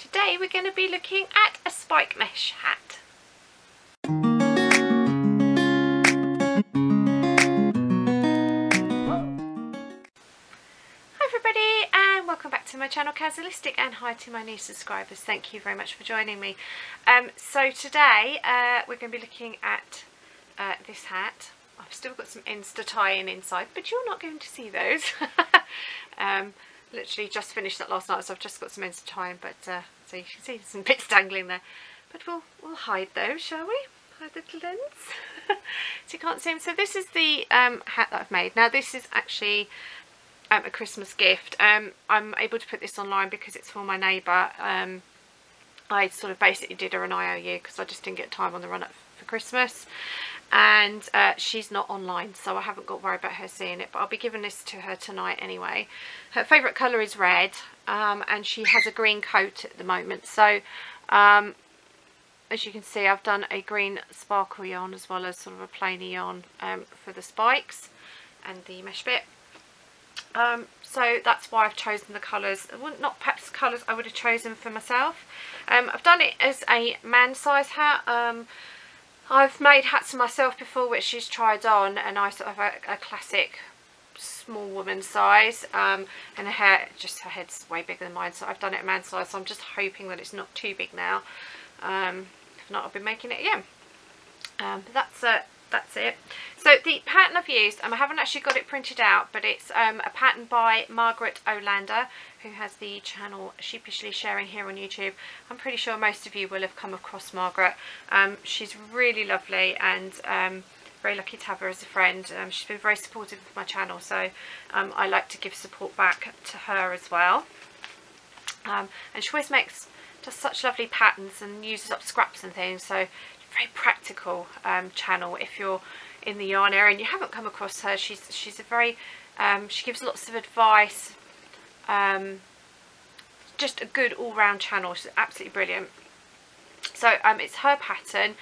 Today we're going to be looking at a spike mesh hat. Hi everybody and welcome back to my channel Kazzalistic, and hi to my new subscribers. Thank you very much for joining me. So today we're going to be looking at this hat. I've still got some ends to tie in inside, but you're not going to see those. Literally just finished that last night, so I've just got some ends to tie in, but so you can see there's some bits dangling there. But we'll hide those, shall we? Hide the little ends. So you can't see them. So this is the hat that I've made. Now this is actually a Christmas gift. I'm able to put this online because it's for my neighbour. I sort of basically did her an IOU because I just didn't get time on the run up for Christmas, and she's not online, so I haven't got to worry about her seeing it, but I'll be giving this to her tonight anyway. Her favourite colour is red, and she has a green coat at the moment, so as you can see I've done a green sparkle yarn as well as sort of a plain yarn for the spikes and the mesh bit. So that's why I've chosen the colours. Not perhaps colours I would have chosen for myself. I've done it as a man size hat. I've made hats for myself before which she's tried on, and I sort of have a classic small woman size, and her head's way bigger than mine, so I've done it a man size, so I'm just hoping that it's not too big now. If not, I'll be making it again. But that's it. So the pattern I've used, I haven't actually got it printed out, but it's a pattern by Margaret Olander, who has the channel Sheepishly Sharing here on YouTube. I'm pretty sure most of you will have come across Margaret. She's really lovely, and very lucky to have her as a friend. She's been very supportive of my channel, so I like to give support back to her as well. And she always does such lovely patterns and uses up scraps and things, so very practical channel if you're in the yarn area and you haven't come across her. She's a very she gives lots of advice, just a good all-round channel. She's absolutely brilliant. So it's her pattern.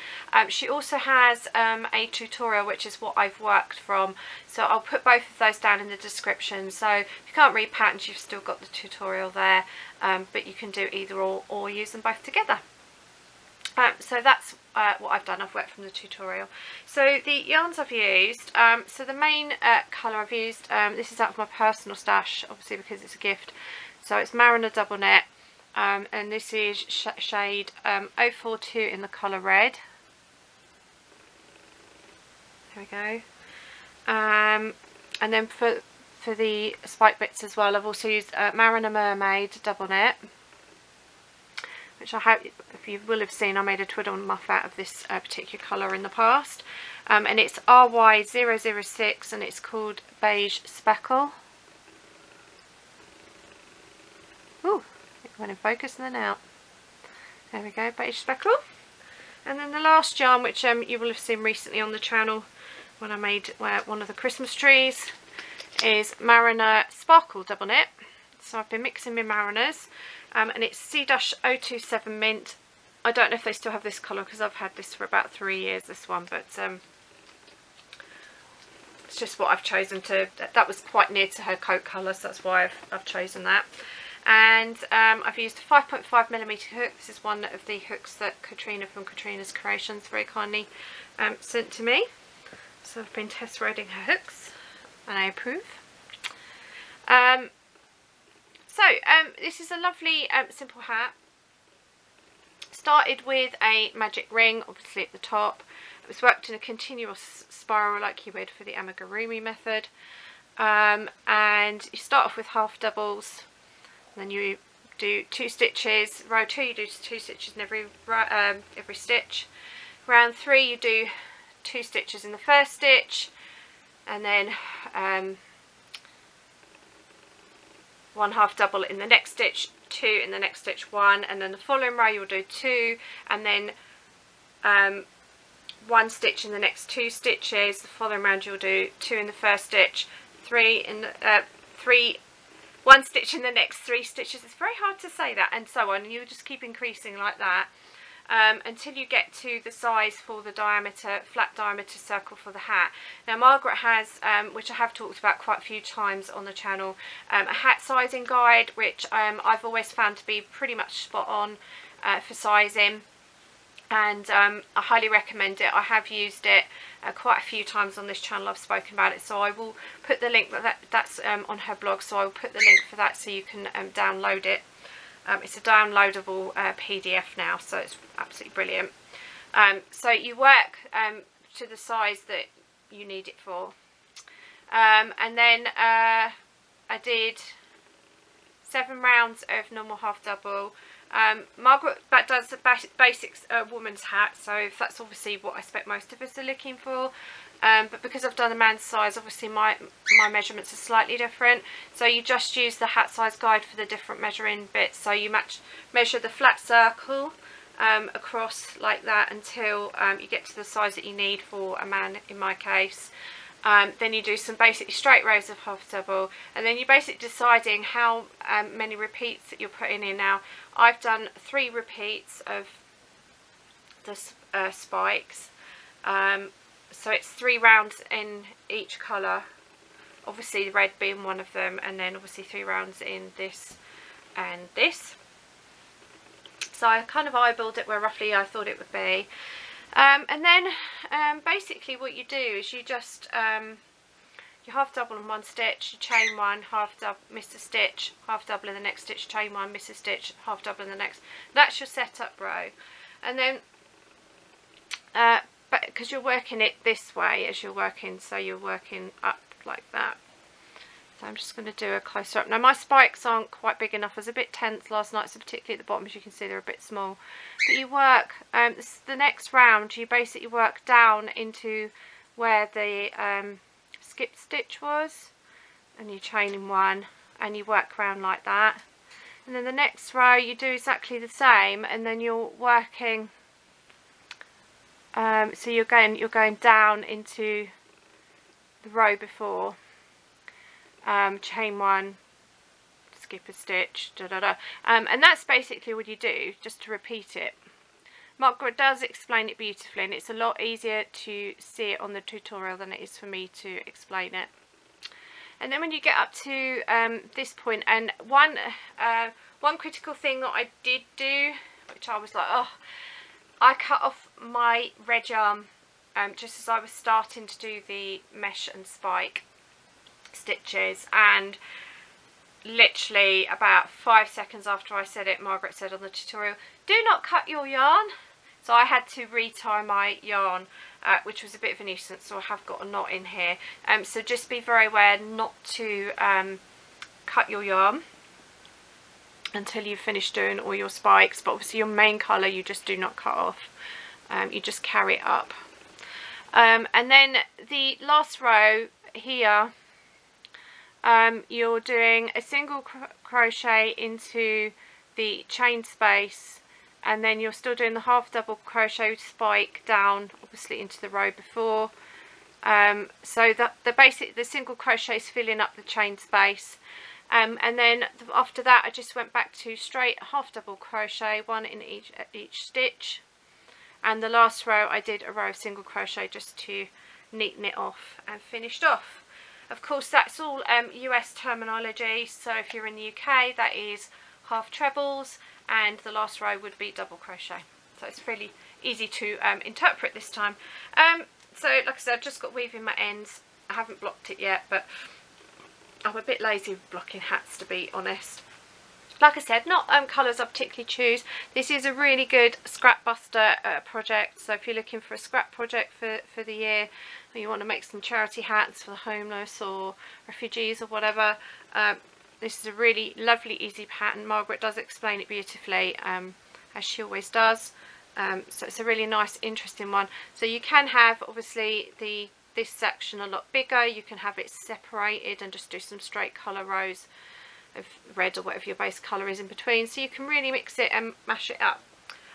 She also has a tutorial, which is what I've worked from, so I'll put both of those down in the description. So if you can't read patterns, you've still got the tutorial there, but you can do either or use them both together. So that's what I've done. I've worked from the tutorial. So the yarns I've used, so the main colour I've used, this is out of my personal stash, obviously because it's a gift. So it's Mariner double knit, and this is shade 042 in the colour red. There we go. And then for the spike bits as well, I've also used Mariner Mermaid double knit, which I hope if you will have seen, I made a twiddle muff out of this particular colour in the past, and it's RY006 and it's called Beige Speckle. Ooh, it went in focus and then out. There we go, Beige Speckle. And then the last yarn, which you will have seen recently on the channel when I made one of the Christmas trees, is Mariner Sparkle double knit. So I've been mixing my Mariners, and it's C-027 mint. I don't know if they still have this colour because I've had this for about 3 years, this one, but it's just what I've chosen to. That was quite near to her coat colour, so that's why I've chosen that. And I've used a 5.5mm hook. This is one of the hooks that Katrina from Katrina's Creations very kindly sent to me. So I've been test riding her hooks, and I approve. So this is a lovely simple hat. Started with a magic ring, obviously at the top. It was worked in a continuous spiral like you would for the amigurumi method. And you start off with half doubles, and then you do 2 stitches. Row 2 you do 2 stitches in every stitch. Round 3 you do 2 stitches in the first stitch, and then 1 half double in the next stitch, 2 in the next stitch, 1, and then the following row you'll do 2, and then 1 stitch in the next 2 stitches. The following round you'll do 2 in the first stitch, 1 stitch in the next 3 stitches. It's very hard to say that, and so on, and you'll just keep increasing like that. until you get to the size for the diameter, flat diameter circle for the hat. Now Margaret has, which I have talked about quite a few times on the channel, a hat sizing guide, which I've always found to be pretty much spot on for sizing, and I highly recommend it. I have used it quite a few times on this channel. I've spoken about it, so I will put the link, that's on her blog, so I will put the link for that so you can download it. It's a downloadable PDF now, so it's absolutely brilliant. So you work to the size that you need it for. And then I did 7 rounds of normal half double. Margaret does the basics woman's hat, so that's obviously what I expect most of us are looking for. But because I've done a man's size, obviously my measurements are slightly different. So you just use the hat size guide for the different measuring bits. So you measure the flat circle across like that until you get to the size that you need for a man, in my case. Then you do some basically straight rows of half double, and then you're basically deciding how many repeats that you're putting in. Now I've done 3 repeats of the spikes, so it's 3 rounds in each colour, obviously the red being one of them, and then obviously 3 rounds in this and this. So I kind of eyeballed it where roughly I thought it would be. And then basically what you do is you just you half double in one stitch, you chain one, half double, miss a stitch, half double in the next stitch, chain one, miss a stitch, half double in the next. That's your setup row. And then but because you're working it this way as you're working, so you're working up like that. So I'm just going to do a closer up. Now my spikes aren't quite big enough. I was a bit tense last night, so particularly at the bottom, as you can see, they're a bit small. But you work, the next round, you basically work down into where the skip stitch was, and you chain in one, and you work around like that. And then the next row you do exactly the same, and then you're working, so you're going down into the row before. Chain one, skip a stitch, and that's basically what you do, just to repeat it. Margaret does explain it beautifully, and it's a lot easier to see it on the tutorial than it is for me to explain it. And then when you get up to this point, and one critical thing that I did do, which I was like, oh, I cut off my red yarn just as I was starting to do the mesh and spike stitches, and literally about 5 seconds after I said it, Margaret said on the tutorial, do not cut your yarn. So I had to retie my yarn, which was a bit of a nuisance, so I have got a knot in here. So just be very aware not to cut your yarn until you've finished doing all your spikes, but obviously your main colour you just do not cut off, you just carry it up. And then the last row here, you're doing a single crochet into the chain space, and then you're still doing the half double crochet spike down obviously into the row before, so that the single crochet is filling up the chain space, and then after that I just went back to straight half double crochet, one in each stitch, and the last row I did a row of single crochet just to neaten it off and finished off. Of course, that's all US terminology, so if you're in the UK, that is half trebles, and the last row would be double crochet. So it's really easy to interpret this time. So like I said, I've just got weaving my ends. I haven't blocked it yet, but I'm a bit lazy with blocking hats, to be honest. Like I said, not colours I particularly choose. This is a really good scrap buster project, so if you're looking for a scrap project for the year, or you want to make some charity hats for the homeless or refugees or whatever, this is a really lovely, easy pattern. Margaret does explain it beautifully, as she always does. So it's a really nice, interesting one. So you can have, obviously, this section a lot bigger. You can have it separated and just do some straight colour rows of red or whatever your base colour is in between, so you can really mix it and mash it up.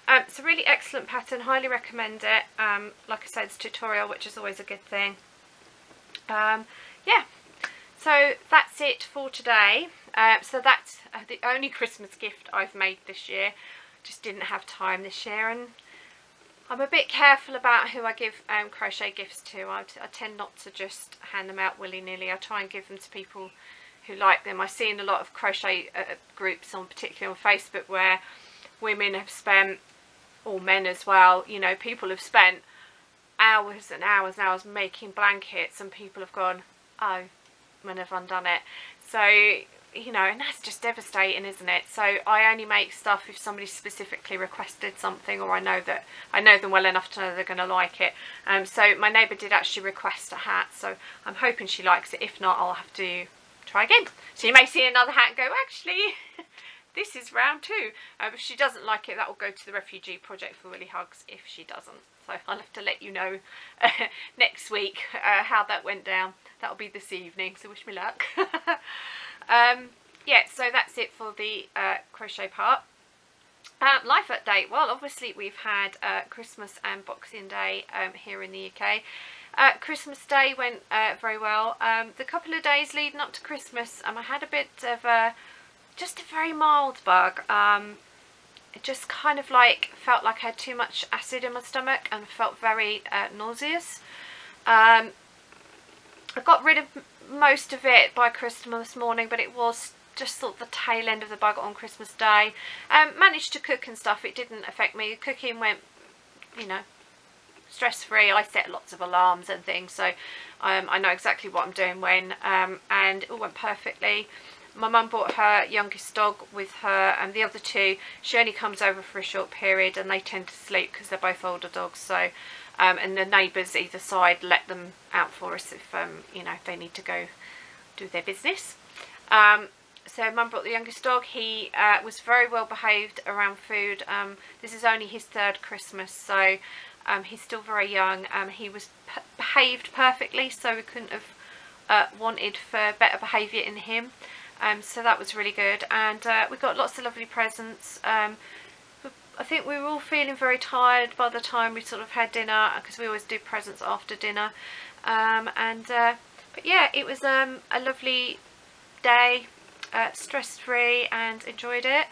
It's a really excellent pattern, highly recommend it. Like I said, it's a tutorial, which is always a good thing. Yeah, so that's it for today. So that's the only Christmas gift I've made this year. Just didn't have time this year, and I'm a bit careful about who I give crochet gifts to. I tend not to just hand them out willy-nilly. I try and give them to people who like them. I see in a lot of crochet groups, particularly on Facebook, where women have spent, or men as well, you know, people have spent hours and hours and hours making blankets, and people have gone, oh, when have undone it. So, you know, and that's just devastating, isn't it? So I only make stuff if somebody specifically requested something, or I know them well enough to know they're going to like it. So my neighbour did actually request a hat, so I'm hoping she likes it. If not, I'll have to try again. So you may see another hat and go, actually, this is round 2. If she doesn't like it, that will go to the Refugee Project for Willy Hugs if she doesn't. So I'll have to let you know next week how that went down. That'll be this evening, so wish me luck. Yeah, so that's it for the crochet part. Life update. Well, obviously we've had Christmas and Boxing Day here in the UK. Christmas Day went very well. The couple of days leading up to Christmas, I had a bit of just a very mild bug. It just kind of like felt like I had too much acid in my stomach and felt very nauseous. I got rid of most of it by Christmas morning, but it was just sort of the tail end of the bug on Christmas Day. Managed to cook and stuff. It didn't affect me. Cooking went, you know, stress-free. I set lots of alarms and things, so I know exactly what I'm doing when, and it all went perfectly. My mum brought her youngest dog with her, and the other two, she only comes over for a short period, and they tend to sleep because they're both older dogs. So, and the neighbours either side let them out for us if you know, if they need to go do their business. So mum brought the youngest dog. He was very well behaved around food. This is only his 3rd Christmas, so he's still very young. He was behaved perfectly, so we couldn't have wanted for better behaviour in him. So that was really good, and we got lots of lovely presents. I think we were all feeling very tired by the time we sort of had dinner, because we always do presents after dinner. But yeah, it was a lovely day, stress-free, and enjoyed it.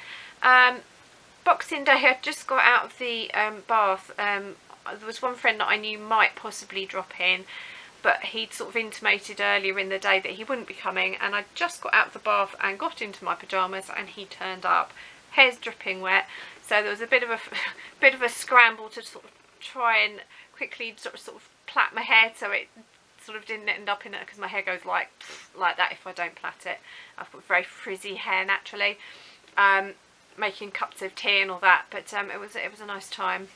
Boxing Day, I just got out of the bath. There was one friend that I knew might possibly drop in, but he'd sort of intimated earlier in the day that he wouldn't be coming, and I just got out of the bath and got into my pyjamas, and he turned up, hair's dripping wet. So there was a bit of a scramble to sort of try and quickly sort of plait my hair so it sort of didn't end up in it, because my hair goes like that if I don't plait it. I've got very frizzy hair naturally. Making cups of tea and all that, but it was a nice time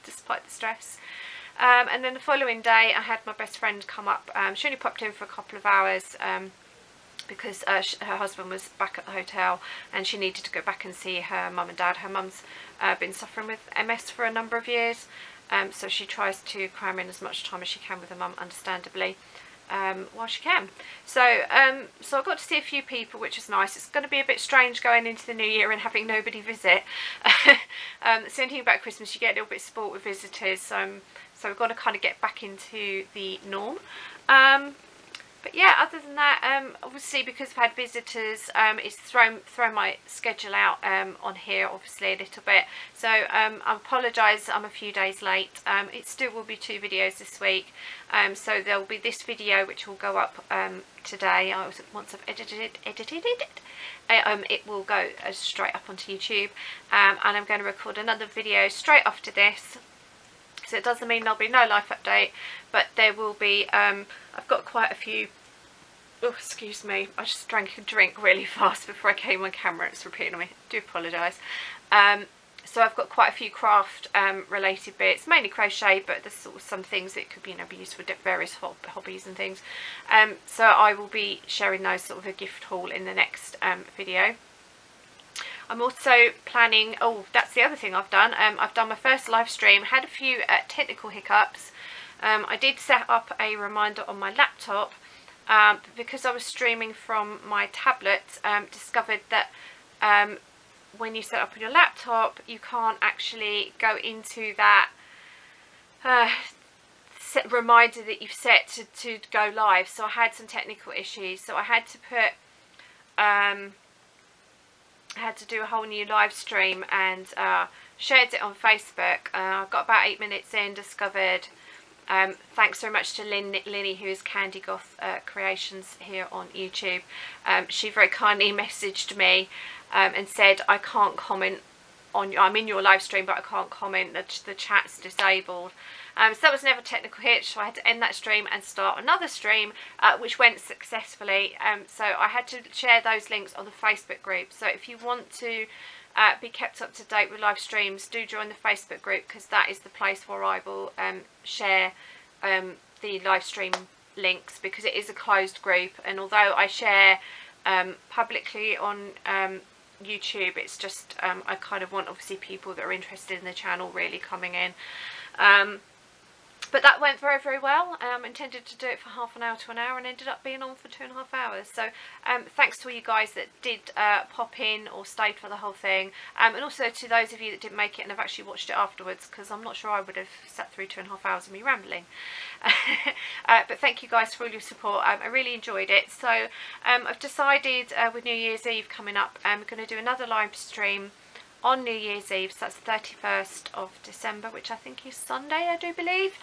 despite the stress. And then the following day I had my best friend come up. She only popped in for a couple of hours because her husband was back at the hotel and she needed to go back and see her mum and dad. Her mum's been suffering with MS for a number of years, so she tries to cram in as much time as she can with her mum, understandably, while she can. So I got to see a few people, which is nice. It's going to be a bit strange going into the new year and having nobody visit. It's the only thing about Christmas, you get a little bit spoilt with visitors, so we've got to kind of get back into the norm. But yeah, other than that, obviously because I've had visitors, it's thrown my schedule out on here obviously a little bit. So I apologise, I'm a few days late. It still will be 2 videos this week. So there will be this video which will go up today. Once I've edited it, it will go straight up onto YouTube. And I'm going to record another video straight after this. So it doesn't mean there'll be no life update, but there will be. I've got quite a few. Oh, excuse me, I just drank a drink really fast before I came on camera. It's repeating on me. I do apologise. So I've got quite a few craft related bits, mainly crochet, but there's sort of some things that could be used for various hobbies and things. So I will be sharing those sort of a gift haul in the next video. I'm also planning, oh, that's the other thing I've done. I've done my first live stream, had a few technical hiccups. I did set up a reminder on my laptop, but because I was streaming from my tablet, discovered that when you set up on your laptop, you can't actually go into that reminder that you've set to go live. So I had some technical issues, so I had to put I had to do a whole new live stream and shared it on Facebook. I got about 8 minutes in, discovered, thanks very much to Linny, who is Candy Goth Creations here on YouTube. She very kindly messaged me and said, I can't comment on, I'm in your live stream, but I can't comment, the chat's disabled. So that was never a technical hitch, so I had to end that stream and start another stream, which went successfully. So I had to share those links on the Facebook group. So if you want to be kept up to date with live streams, do join the Facebook group, because that is the place where I will share the live stream links, because it is a closed group. And although I share publicly on YouTube, it's just I kind of want obviously people that are interested in the channel really coming in. But that went very, very well. Intended to do it for half an hour to an hour and ended up being on for 2.5 hours. So thanks to all you guys that did pop in or stayed for the whole thing. And also to those of you that didn't make it and have actually watched it afterwards, because I'm not sure I would have sat through 2.5 hours of me rambling. But thank you guys for all your support. I really enjoyed it. So I've decided with New Year's Eve coming up, I'm going to do another live stream on New Year's Eve, so that's the 31st of December, which I think is Sunday, I do believe,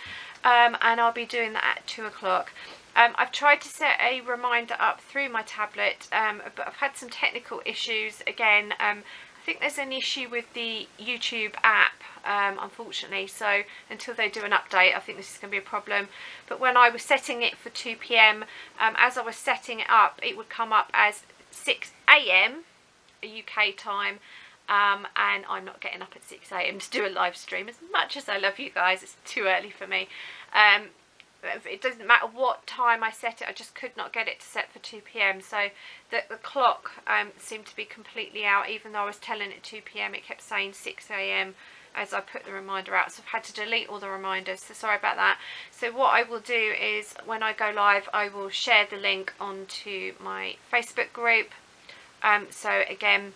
and I'll be doing that at 2 o'clock. I've tried to set a reminder up through my tablet, but I've had some technical issues again. I think there's an issue with the YouTube app, unfortunately, so until they do an update I think this is going to be a problem. But when I was setting it for 2 PM, as I was setting it up, it would come up as 6 AM UK time. And I'm not getting up at 6 AM to do a live stream. As much as I love you guys, it's too early for me. It doesn't matter what time I set it, I just could not get it to set for 2 PM. So the clock seemed to be completely out. Even though I was telling it 2 PM, it kept saying 6 AM as I put the reminder out. So I've had to delete all the reminders, so sorry about that. So what I will do is when I go live, I will share the link onto my Facebook group. So again,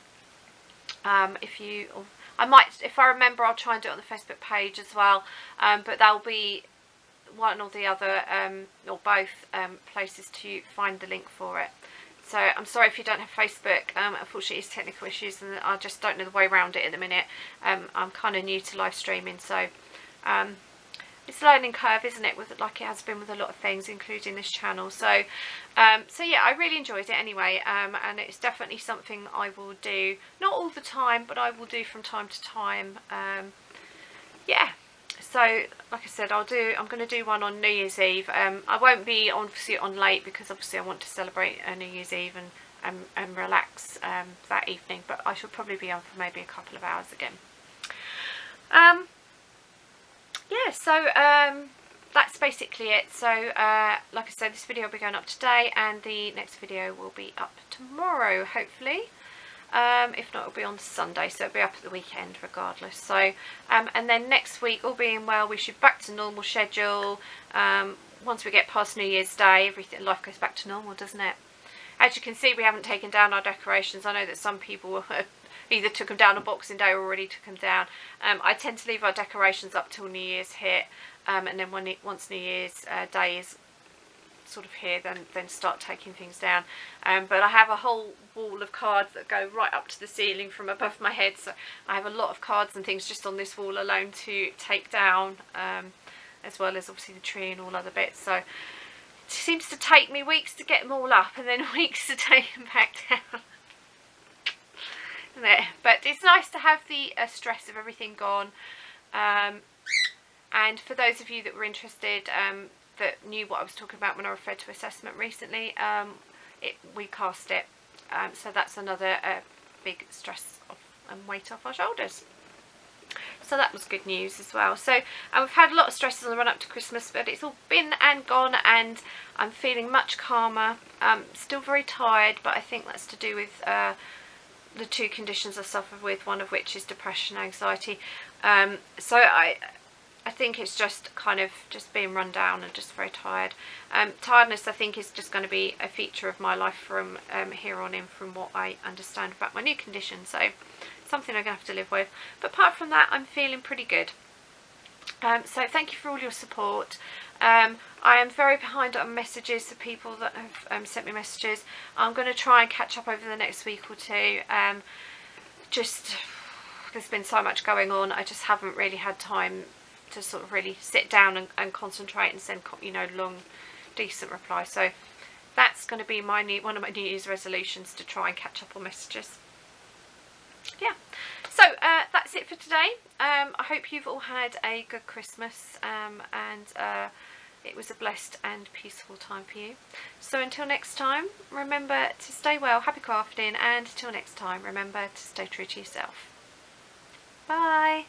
if I remember, I'll try and do it on the Facebook page as well, but there'll be one or the other or both places to find the link for it. So I'm sorry if you don't have Facebook. Unfortunately it's technical issues and I just don't know the way around it at the minute. I'm kind of new to live streaming, so it's a learning curve, isn't it, with like it has been with a lot of things, including this channel. So so yeah, I really enjoyed it anyway, and it's definitely something I will do, not all the time, but I will do from time to time. Yeah, so like I said, I'm going to do one on New Year's Eve. I won't be obviously on late, because obviously I want to celebrate New Year's Eve and relax that evening, but I should probably be on for maybe a couple of hours again. Yeah, so that's basically it. So like I said, this video will be going up today and the next video will be up tomorrow, hopefully. If not, it'll be on Sunday, so it'll be up at the weekend regardless. So and then next week, all being well, we should be back to normal schedule. Once we get past New Year's Day, life goes back to normal, doesn't it? As you can see, we haven't taken down our decorations. I know that some people either took them down on Boxing Day or already took them down. I tend to leave our decorations up till New Year's hit, and then once New Year's Day is sort of here, then start taking things down. But I have a whole wall of cards that go right up to the ceiling from above my head, so I have a lot of cards and things just on this wall alone to take down, as well as obviously the tree and all other bits. So it seems to take me weeks to get them all up and then weeks to take them back down. But it's nice to have the stress of everything gone. And for those of you that were interested, that knew what I was talking about when I referred to assessment recently, we cast it. So that's another big stress and weight off our shoulders. So that was good news as well. So we've had a lot of stresses on the run up to Christmas, but it's all been and gone, and I'm feeling much calmer. Still very tired, but I think that's to do with the two conditions I suffer with, one of which is depression and anxiety. So I think it's just kind of just being run down and just very tired. Tiredness, I think, is just going to be a feature of my life from here on in, from what I understand about my new condition. So something I'm going to have to live with. But apart from that, I'm feeling pretty good. So thank you for all your support. I am very behind on messages for people that have sent me messages. I'm going to try and catch up over the next week or two. just, there's been so much going on, I just haven't really had time to sort of really sit down and concentrate and send, you know, long, decent replies. So that's going to be my one of my New Year's resolutions, to try and catch up on messages. Yeah, so that's it for today. I hope you've all had a good Christmas, and it was a blessed and peaceful time for you. So until next time, remember to stay well, happy crafting, and until next time, remember to stay true to yourself. Bye.